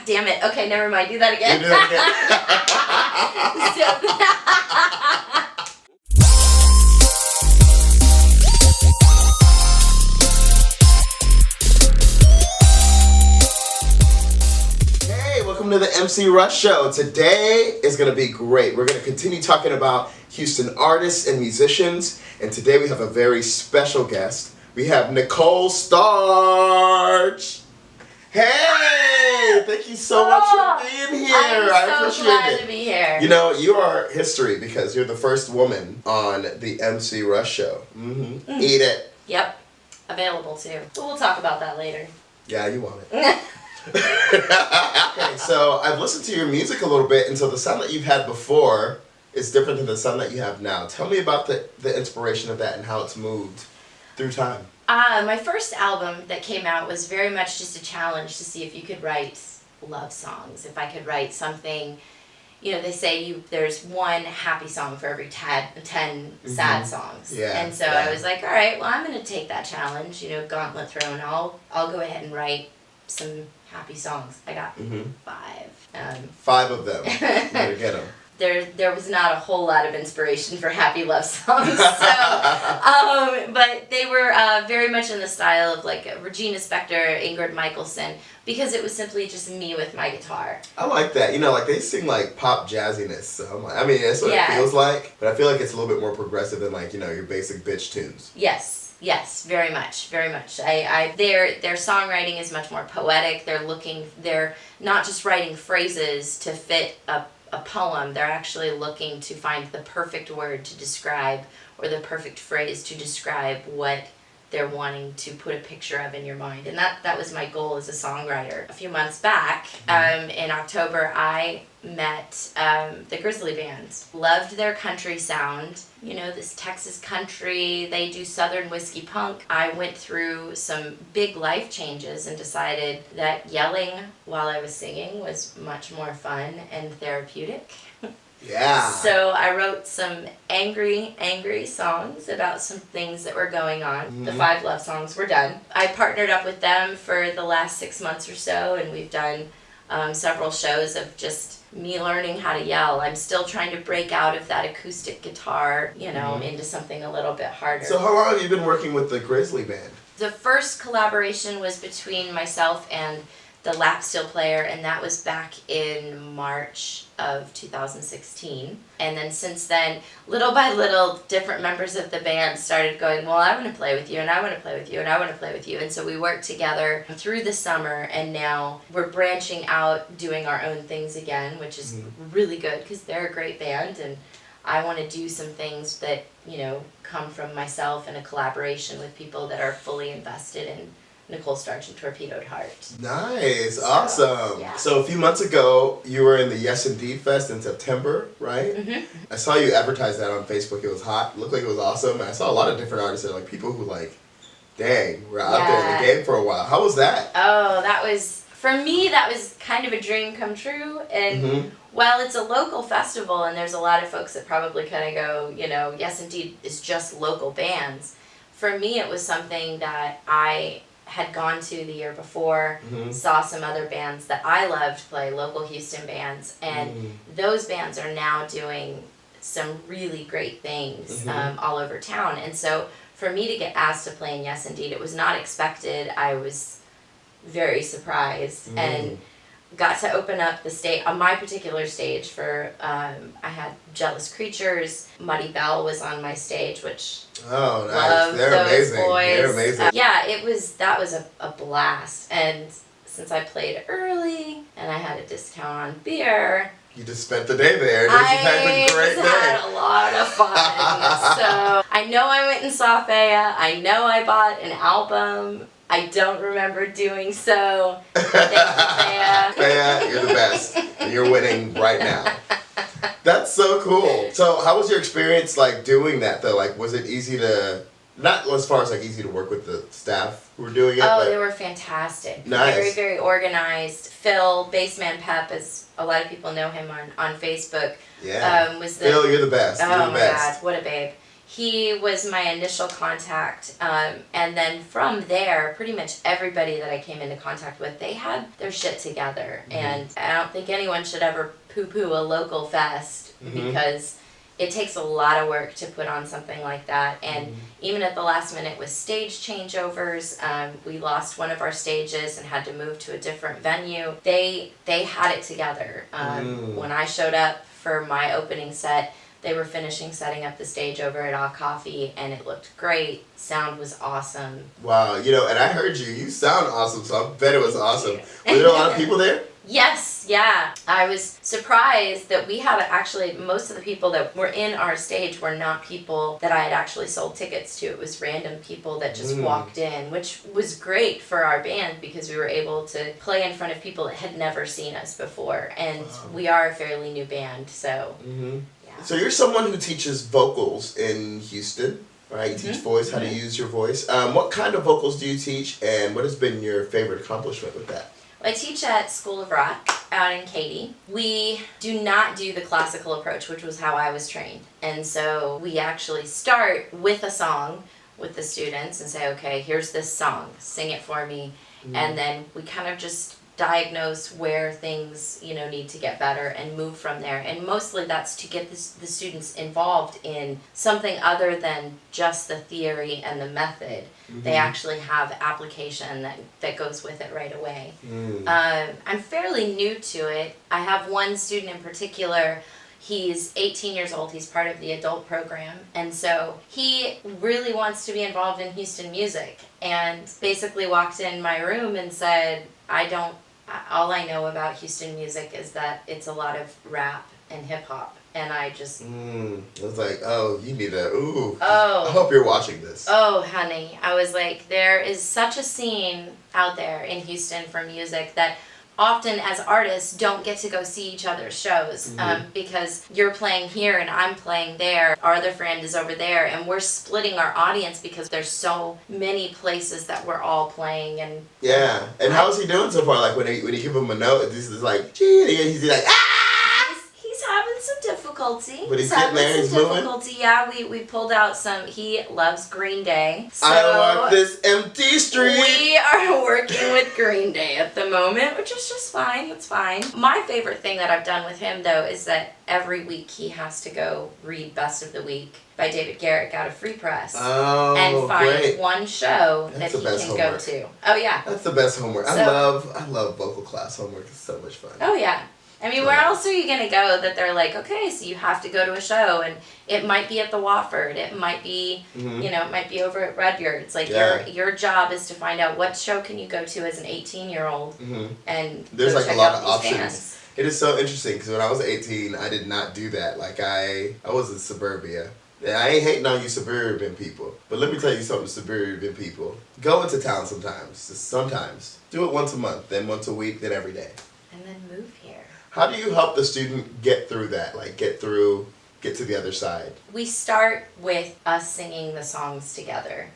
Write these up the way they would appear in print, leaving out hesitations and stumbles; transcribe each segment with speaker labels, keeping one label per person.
Speaker 1: damn it. Okay, never mind. Do that again.
Speaker 2: You do it again. Welcome to the Emcee Russ Show. Today is going to be great. We're going to continue talking about Houston artists and musicians, and today we have a very special guest. We have Nicole Starch. Hey, thank you so much for being here.
Speaker 1: I'm so glad to be here.
Speaker 2: You know, you are history because you're the first woman on the Emcee Russ Show. Eat it.
Speaker 1: Yep, available too. But we'll talk about that later.
Speaker 2: Yeah, you want it. Okay, so I've listened to your music a little bit, and so the sound that you've had before is different than the sound that you have now. Tell me about the inspiration of that and how it's moved through time.
Speaker 1: My first album that came out was very much just a challenge to see if you could write love songs. If I could write something, you know, they say there's one happy song for every 10 sad songs.
Speaker 2: Yeah,
Speaker 1: and so I was like, all right, well, I'm going to take that challenge, you know, gauntlet thrown. I'll go ahead and write some happy songs. I got 5.
Speaker 2: 5 of them. You better get them.
Speaker 1: There was not a whole lot of inspiration for happy love songs, but they were very much in the style of like Regina Spektor, Ingrid Michaelson, because it was simply just me with my guitar.
Speaker 2: I like that. You know, like they sing like pop jazziness. So I'm like, I mean, that's what it feels like, but I feel like it's a little bit more progressive than like, you know, your basic bitch tunes.
Speaker 1: Yes, very much. Their songwriting is much more poetic. They're not just writing phrases to fit a poem. They're actually looking to find the perfect word to describe, or the perfect phrase to describe what they're wanting to put a picture of in your mind. And that was my goal as a songwriter. A few months back, in October, I met the Grizzly Band. Loved their country sound. You know, this Texas country, they do Southern whiskey punk. I went through some big life changes and decided that yelling while I was singing was much more fun and therapeutic.
Speaker 2: Yeah.
Speaker 1: So I wrote some angry songs about some things that were going on. The 5 love songs were done. I partnered up with them for the last 6 months or so, and we've done several shows of just me learning how to yell. I'm still trying to break out of that acoustic guitar, you know, into something a little bit harder.
Speaker 2: So how long have you been working with the Grizzly Band?
Speaker 1: The first collaboration was between myself and the lap steel player, and that was back in March of 2016. And then since then, little by little, different members of the band started going, well, I want to play with you, and I want to play with you, and I want to play with you. And so we worked together through the summer, and now we're branching out, doing our own things again, which is really good because they're a great band, and I want to do some things that, you know, come from myself and a collaboration with people that are fully invested in Nicole Starch and Torpedoed Heart.
Speaker 2: Nice, awesome.
Speaker 1: Yeah.
Speaker 2: So a few months ago, you were in the Yes Indeed Fest in September, right? I saw you advertise that on Facebook. It was hot. It looked like it was awesome. And I saw a lot of different artists there, like people who like, dang, we're out there in the game for a while. How was that?
Speaker 1: Oh, that was, for me, that was kind of a dream come true. And while it's a local festival and there's a lot of folks that probably kind of go, you know, Yes Indeed is just local bands. For me, it was something that I had gone to the year before, saw some other bands that I loved play, local Houston bands, and those bands are now doing some really great things all over town. And so for me to get asked to play in Yes Indeed, it was not expected. I was very surprised and got to open up the stage, on my particular stage for, I had Jealous Creatures, Muddy Bell was on my stage, which
Speaker 2: They're amazing. They're amazing.
Speaker 1: Yeah, that was a blast. And since I played early and I had a discount on beer,
Speaker 2: you just spent the day there. I
Speaker 1: had a lot of fun. So I know I went and saw Faya. I know I bought an album. I don't remember doing so. Thank you, Faya.
Speaker 2: Faya, you're the best. And you're winning right now. That's so cool. So how was your experience like doing that though? Like was it easy to, not as far as like easy to work with the staff who were doing it?
Speaker 1: Oh, they were fantastic.
Speaker 2: Nice.
Speaker 1: Very, very organized. Phil, Bassman Pep, as a lot of people know him on Facebook.
Speaker 2: Yeah. Phil, you're the best.
Speaker 1: Oh
Speaker 2: you're the
Speaker 1: my
Speaker 2: best.
Speaker 1: God, what a babe. he was my initial contact, and then from there, pretty much everybody that I came into contact with, they had their shit together. And I don't think anyone should ever poo-poo a local fest because it takes a lot of work to put on something like that. And even at the last minute with stage changeovers, we lost one of our stages and had to move to a different venue. They had it together. When I showed up for my opening set, they were finishing setting up the stage over at All Coffee, and it looked great. Sound was awesome.
Speaker 2: Wow, and I heard you. You sound awesome, so I bet it was awesome. Were there a lot of people there?
Speaker 1: Yes, yeah. I was surprised that we had actually, most of the people that were in our stage were not people that I had actually sold tickets to. It was random people that just walked in, which was great for our band because we were able to play in front of people that had never seen us before. And we are a fairly new band, so...
Speaker 2: So you're someone who teaches vocals in Houston, right? You teach voice, how to use your voice. What kind of vocals do you teach, and what has been your favorite accomplishment with that?
Speaker 1: I teach at School of Rock out in Katy. We do not do the classical approach, which was how I was trained. And so we actually start with a song with the students and say, okay, here's this song, sing it for me. And then we kind of just diagnose where things need to get better and move from there, and mostly that's to get the students involved in something other than just the theory and the method. They actually have application that goes with it right away. I'm fairly new to it. I have one student in particular. He's 18 years old. He's part of the adult program. And so he really wants to be involved in Houston music, and basically walked in my room and said, all I know about Houston music is that it's a lot of rap and hip hop. And I just...
Speaker 2: I was like, oh, you need I hope you're watching this.
Speaker 1: Oh, honey. I was like, there is such a scene out there in Houston for music that often as artists don't get to go see each other's shows because you're playing here and I'm playing there. Our other friend is over there, and we're splitting our audience because there's so many places that we're all playing. And
Speaker 2: and how's he doing so far? Like when you give him a note, this is like, gee, and he's like,
Speaker 1: He's having some difficulty.
Speaker 2: But he's getting there, he's moving?
Speaker 1: Yeah, we pulled out some. He loves Green Day. So
Speaker 2: I walk this empty street.
Speaker 1: We are working with Green Day at the moment, which is just fine. It's fine. My favorite thing that I've done with him, though, is that every week he has to go read Best of the Week by David Garrick out of Free Press. And find one show that he can go to. Oh, yeah.
Speaker 2: That's the best homework. I love vocal class homework. It's so much fun.
Speaker 1: Oh, yeah. I mean, where else are you going to go that they're like, okay, so you have to go to a show, and it might be at the Wofford, it might be, it might be over at Rudyard. It's like your job is to find out what show can you go to as an 18-year-old, and
Speaker 2: there's
Speaker 1: go
Speaker 2: like
Speaker 1: check
Speaker 2: a lot
Speaker 1: out
Speaker 2: of options.
Speaker 1: Bands.
Speaker 2: It is so interesting because when I was 18, I did not do that. Like I was in suburbia. Yeah, I ain't hating on you suburban people, but let me tell you something, suburban people. Go into town sometimes. Just sometimes. Do it once a month, then once a week, then every day.
Speaker 1: And then move here.
Speaker 2: How do you help the student get through that? Like get to the other side?
Speaker 1: We start with us singing the songs together.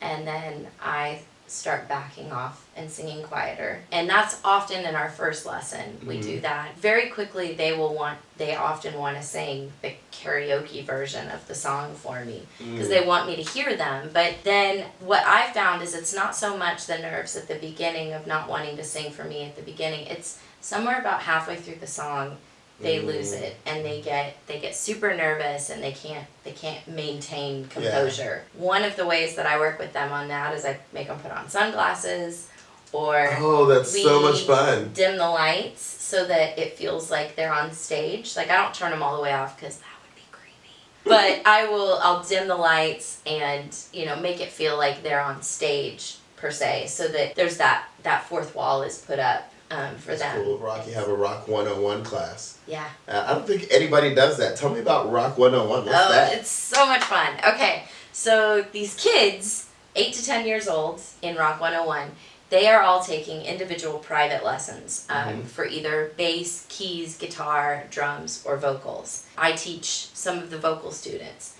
Speaker 1: And then I start backing off and singing quieter. And that's often in our first lesson. We do that. Very quickly they often want to sing the karaoke version of the song for me because they want me to hear them. But then what I found is it's not so much the nerves at the beginning of not wanting to sing for me at the beginning. It's somewhere about halfway through the song they lose it and they get super nervous and they can't maintain composure. One of the ways that I work with them on that is I make them put on sunglasses, or
Speaker 2: that's so much fun.
Speaker 1: Dim the lights so that it feels like they're on stage. Like I don't turn them all the way off because that would be creepy. But I'll dim the lights and make it feel like they're on stage per se, so that there's that fourth wall is put up. For
Speaker 2: That's
Speaker 1: them.
Speaker 2: cool. Rock, you have a Rock 101 class.
Speaker 1: Yeah.
Speaker 2: I don't think anybody does that. Tell me about Rock 101. What's that?
Speaker 1: It's so much fun. Okay, so these kids, 8 to 10 years old in Rock 101, they are all taking individual private lessons for either bass, keys, guitar, drums, or vocals. I teach some of the vocal students.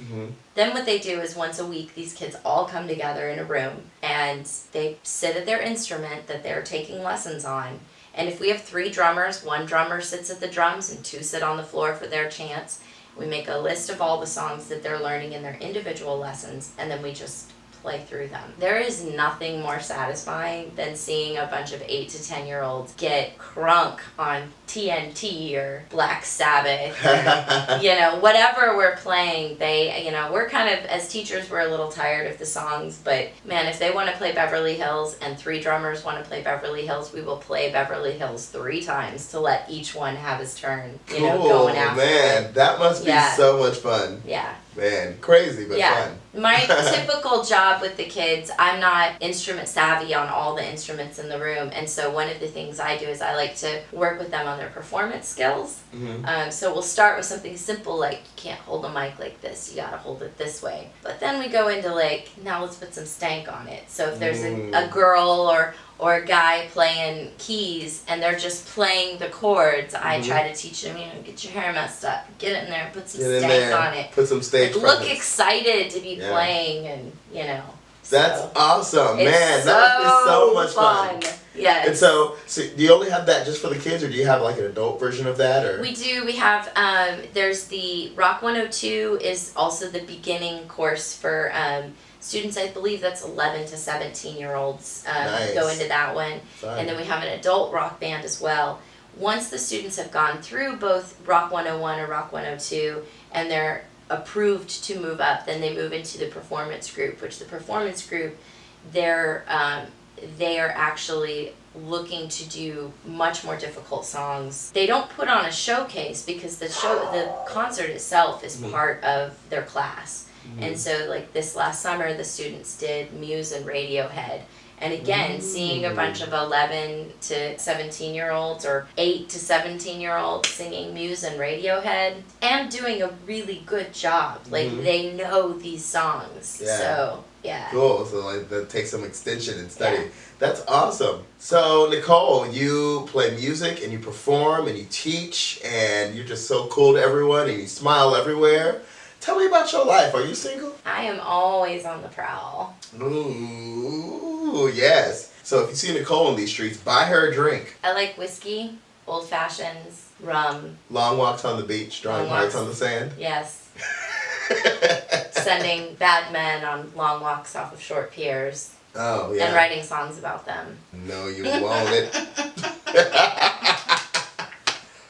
Speaker 1: Then what they do is once a week, these kids all come together in a room and they sit at their instrument that they're taking lessons on. And if we have 3 drummers, 1 drummer sits at the drums and 2 sit on the floor for their chants. We make a list of all the songs that they're learning in their individual lessons, and then we just play through them. There is nothing more satisfying than seeing a bunch of 8 to 10-year-olds get crunk on TNT or Black Sabbath or, whatever we're playing. They, we're kind of, as teachers, we're a little tired of the songs, but man, if they want to play Beverly Hills and 3 drummers want to play Beverly Hills, we will play Beverly Hills 3 times to let each one have his turn, going after
Speaker 2: man, that must be so much fun.
Speaker 1: Yeah.
Speaker 2: Man, crazy, but fun.
Speaker 1: My typical job with the kids, I'm not instrument savvy on all the instruments in the room, and so one of the things I do is I like to work with them on their performance skills. So we'll start with something simple like, you can't hold a mic like this, you gotta hold it this way. But then we go into now let's put some stank on it. So if there's a girl or a guy playing keys and they're just playing the chords, I try to teach them, get your hair messed up, get in there, put some stank on it.
Speaker 2: Put some stage
Speaker 1: look excited to be playing and,
Speaker 2: That's awesome, man. That must be so much fun.
Speaker 1: Yes.
Speaker 2: And so do you only have that just for the kids, or do you have like an adult version of that? Or
Speaker 1: we do. We have, there's the Rock 102 is also the beginning course for students. I believe that's 11 to 17-year-olds go into that one. Fun. And then we have an adult rock band as well. Once the students have gone through both Rock 101 or Rock 102 and they're approved to move up, then they move into the performance group, which the performance group, they are actually looking to do much more difficult songs. They don't put on a showcase because the concert itself is part of their class. And so like this last summer, the students did Muse and Radiohead. And again, seeing a bunch of 11 to 17-year-olds or 8 to 17-year-olds singing Muse and Radiohead and doing a really good job. Like, they know these songs.
Speaker 2: Yeah.
Speaker 1: So, yeah.
Speaker 2: Cool. So, like, that takes some extension and study. Yeah. That's awesome. So, Nicole, you play music and you perform and you teach and you're just so cool to everyone and you smile everywhere. Tell me about your life. Are you single?
Speaker 1: I am always on the prowl.
Speaker 2: Ooh, yes. So if you see Nicole in these streets, buy her a drink.
Speaker 1: I like whiskey, old fashions, rum.
Speaker 2: Long walks on the beach, drawing hearts on the sand. Yes.
Speaker 1: Sending bad men on long walks off of short piers.
Speaker 2: Oh, yeah.
Speaker 1: And writing songs about them.
Speaker 2: No, you won't.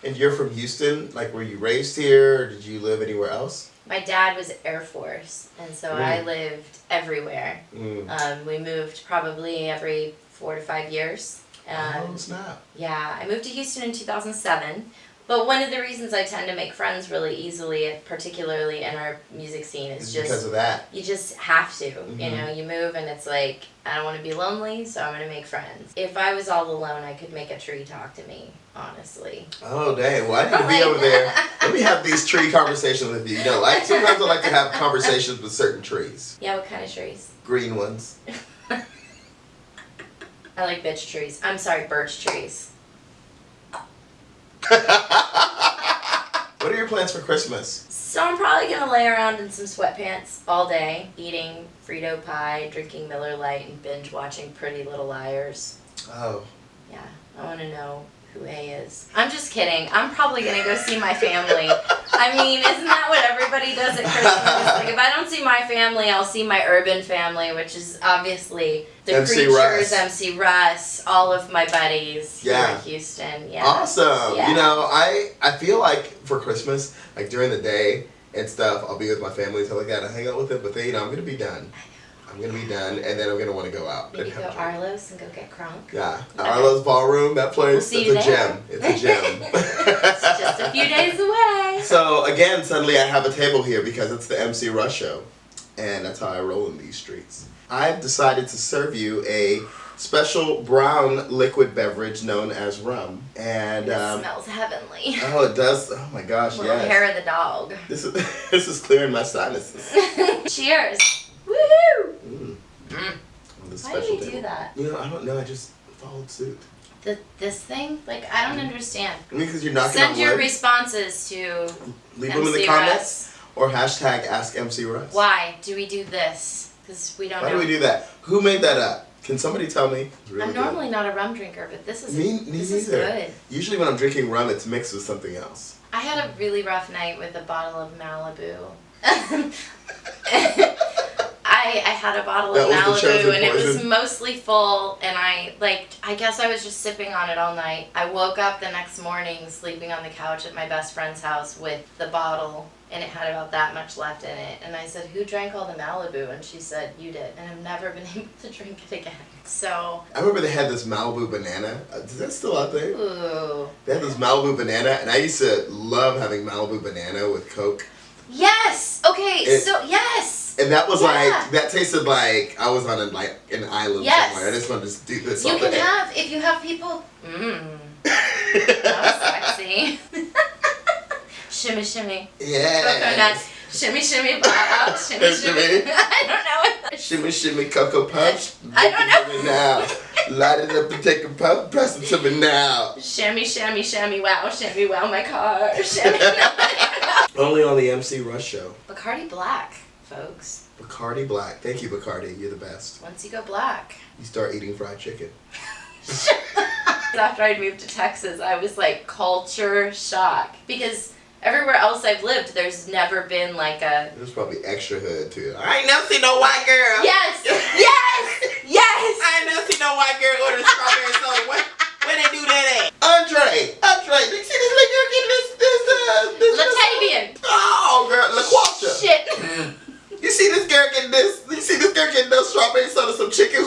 Speaker 2: And you're from Houston? Like, were you raised here, or did you live anywhere else?
Speaker 1: My dad was Air Force, and so I lived everywhere. We moved probably every 4 to 5 years.
Speaker 2: Oh, snap.
Speaker 1: Yeah, I moved to Houston in 2007. But one of the reasons I tend to make friends really easily, particularly in our music scene, is just
Speaker 2: because of that.
Speaker 1: You just have to. You move and it's like, I don't want to be lonely, so I'm going to make friends. If I was all alone, I could make a tree talk to me, honestly.
Speaker 2: Oh, dang. Well, I need to be over there. Let me have these tree conversations with you. Like, sometimes I like to have conversations with certain trees.
Speaker 1: Yeah, what kind of trees?
Speaker 2: Green ones.
Speaker 1: I like bitch trees. I'm sorry, birch trees.
Speaker 2: What are your plans for Christmas?
Speaker 1: So I'm probably going to lay around in some sweatpants all day, eating Frito pie, drinking Miller Lite, and binge watching Pretty Little Liars.
Speaker 2: Oh.
Speaker 1: Yeah, I want to know who A is. I'm just kidding. I'm probably going to go see my family. I mean, isn't that what everybody does at Christmas? Like, if I don't see my family, I'll see my urban family, which is obviously the
Speaker 2: Emcee
Speaker 1: Creatures,
Speaker 2: Russ.
Speaker 1: Emcee Russ, all of my buddies here in Houston. Yeah.
Speaker 2: Awesome.
Speaker 1: Yeah.
Speaker 2: I feel like for Christmas, like during the day and stuff, I'll be with my family and stuff like that. I hang out with them, but then, I'm going to be done. I'm going to be done, and then I'm going to want to go out.
Speaker 1: Maybe go Arlo's and go get crunk.
Speaker 2: Yeah. Okay. Arlo's Ballroom, that place,
Speaker 1: we'll
Speaker 2: it's a gem. It's a gem.
Speaker 1: It's just a few days away.
Speaker 2: So, again, suddenly I have a table here because it's the Emcee Russ Show, and that's how I roll in these streets. I've decided to serve you a special brown liquid beverage known as rum. And
Speaker 1: it smells heavenly.
Speaker 2: Oh, it does? Oh my gosh,
Speaker 1: Little hair of the dog.
Speaker 2: This is clearing my sinuses.
Speaker 1: Cheers. Woohoo!
Speaker 2: Why
Speaker 1: do we do that?
Speaker 2: I don't know. I just followed suit.
Speaker 1: This thing? Like, I don't understand.
Speaker 2: Because you're knocking
Speaker 1: Send
Speaker 2: on
Speaker 1: your
Speaker 2: wood.
Speaker 1: responses to
Speaker 2: Leave them in the comments. Or hashtag Ask Emcee Russ.
Speaker 1: Why do we do this? Because we don't know.
Speaker 2: Why do we do that? Who made that up? Can somebody tell me? It's really
Speaker 1: I'm normally not a rum drinker, but this is this is good.
Speaker 2: Usually when I'm drinking rum, it's mixed with something else.
Speaker 1: I had a really rough night with a bottle of Malibu. I had a bottle of Malibu and it was mostly full, and I guess I was just sipping on it all night. I woke up the next morning sleeping on the couch at my best friend's house with the bottle, and it had about that much left in it. And I said, "Who drank all the Malibu?" And she said, "You did." And I've never been able to drink it again. So
Speaker 2: I remember they had this Malibu banana. Is that still out there?
Speaker 1: Ooh.
Speaker 2: They had this Malibu banana, and I used to love having Malibu banana with Coke.
Speaker 1: Yes. Okay. Yes.
Speaker 2: And that was like, that tasted like I was on an island somewhere. I just wanted to do this.
Speaker 1: You can have, if you have people. That was sexy. Shimmy, shimmy.
Speaker 2: Yeah.
Speaker 1: Coconut. Shimmy, shimmy, bob. Shimmy, shimmy. I don't know what that is.
Speaker 2: Shimmy, shimmy, Cocoa Puffs.
Speaker 1: I don't know.
Speaker 2: Now. Light it up and take a puff. Press it to me now.
Speaker 1: Shimmy, shimmy, shimmy, wow. Shimmy, wow, my car. Shimmy.
Speaker 2: Only on the Emcee Russ Show.
Speaker 1: Bacardi Black, folks.
Speaker 2: Bacardi Black. Thank you, Bacardi. You're the best.
Speaker 1: Once you go black.
Speaker 2: You start eating fried chicken.
Speaker 1: After I'd moved to Texas, I was like culture shock. Because everywhere else I've lived, there's never been like a...
Speaker 2: There's probably extra hood too. I ain't never seen no white girl.
Speaker 1: Yes! Yes! Yes!
Speaker 2: I ain't never seen no white girl order strawberry soda. Where they do that at? Andre, you see this little girl getting this
Speaker 1: Latavian.
Speaker 2: Oh, girl, LaQuasha.
Speaker 1: Shit.
Speaker 2: You see this girl getting this? You see this girl getting those strawberry soda, some chicken?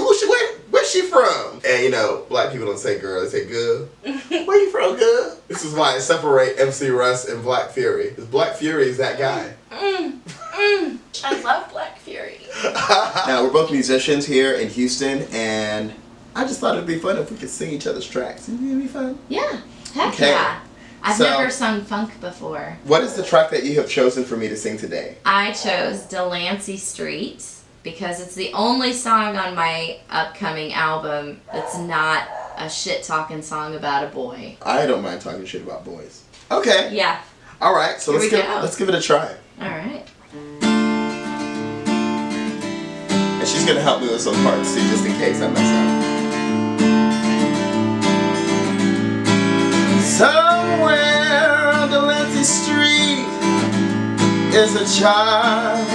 Speaker 2: Where's she from? And you know, black people don't say girl, they say girl. Where you from, girl? This is why I separate Emcee Russ and Black Fury. Because Black Fury is that guy.
Speaker 1: I love Black Fury.
Speaker 2: Now, we're both musicians here in Houston, and I just thought it'd be fun if we could sing each other's tracks. It'd be fun.
Speaker 1: Yeah. Heck
Speaker 2: Okay.
Speaker 1: yeah. I've never sung funk before.
Speaker 2: What is the track that you have chosen for me to sing today?
Speaker 1: I chose Delancey Street because it's the only song on my upcoming album that's not a shit-talking song about a boy.
Speaker 2: I don't mind talking shit about boys. Okay.
Speaker 1: Yeah.
Speaker 2: All right, so let's give it a try.
Speaker 1: All right.
Speaker 2: And she's going to help me with some parts, too, just in case I mess up. Somewhere on Delancey Street is a child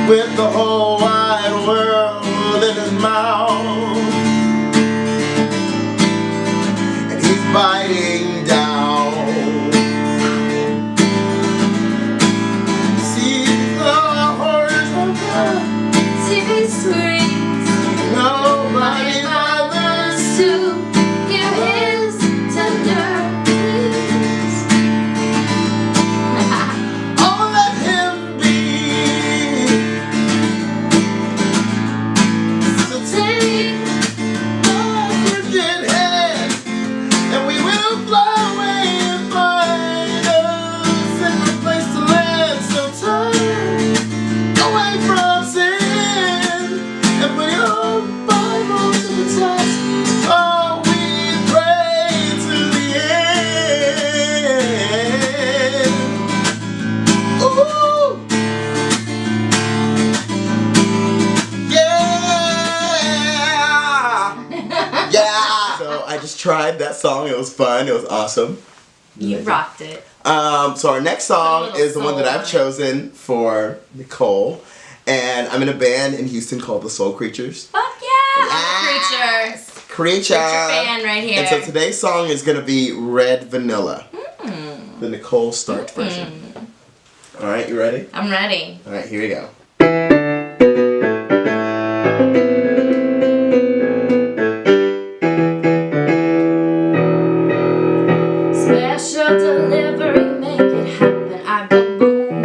Speaker 2: with the whole wide world in his mouth, and he's biting down. See the horrors of the
Speaker 1: TV screens.
Speaker 2: nobody bothers
Speaker 1: to hear his tender pleas.
Speaker 2: Oh, let him be. So take our crooked hand, and we will fly away and find us in a place to land. So turn away from sin and put your Bible to the test. Oh, we pray to the end. Ooh. Yeah. Yeah. So I just tried that song. It was fun. It was awesome.
Speaker 1: You rocked it.
Speaker 2: So our next song is the one that I've chosen for Nicole. And I'm in a band in Houston called the Soul Creatures.
Speaker 1: Fuck yeah! I'm a
Speaker 2: Creature.
Speaker 1: Creature fan right here.
Speaker 2: And so today's song is going to be Red Vanilla. The Nicole Starch version. Alright, you ready?
Speaker 1: I'm ready.
Speaker 2: Alright, here we go.
Speaker 1: Special delivery, make it happen. I go boom.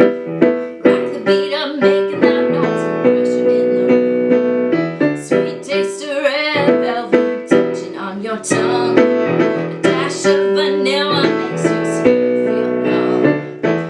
Speaker 1: Rock the beat up, making that noise. Pressure in the room. Sweet taste of red velvet touching on your tongue. A dash of vanilla.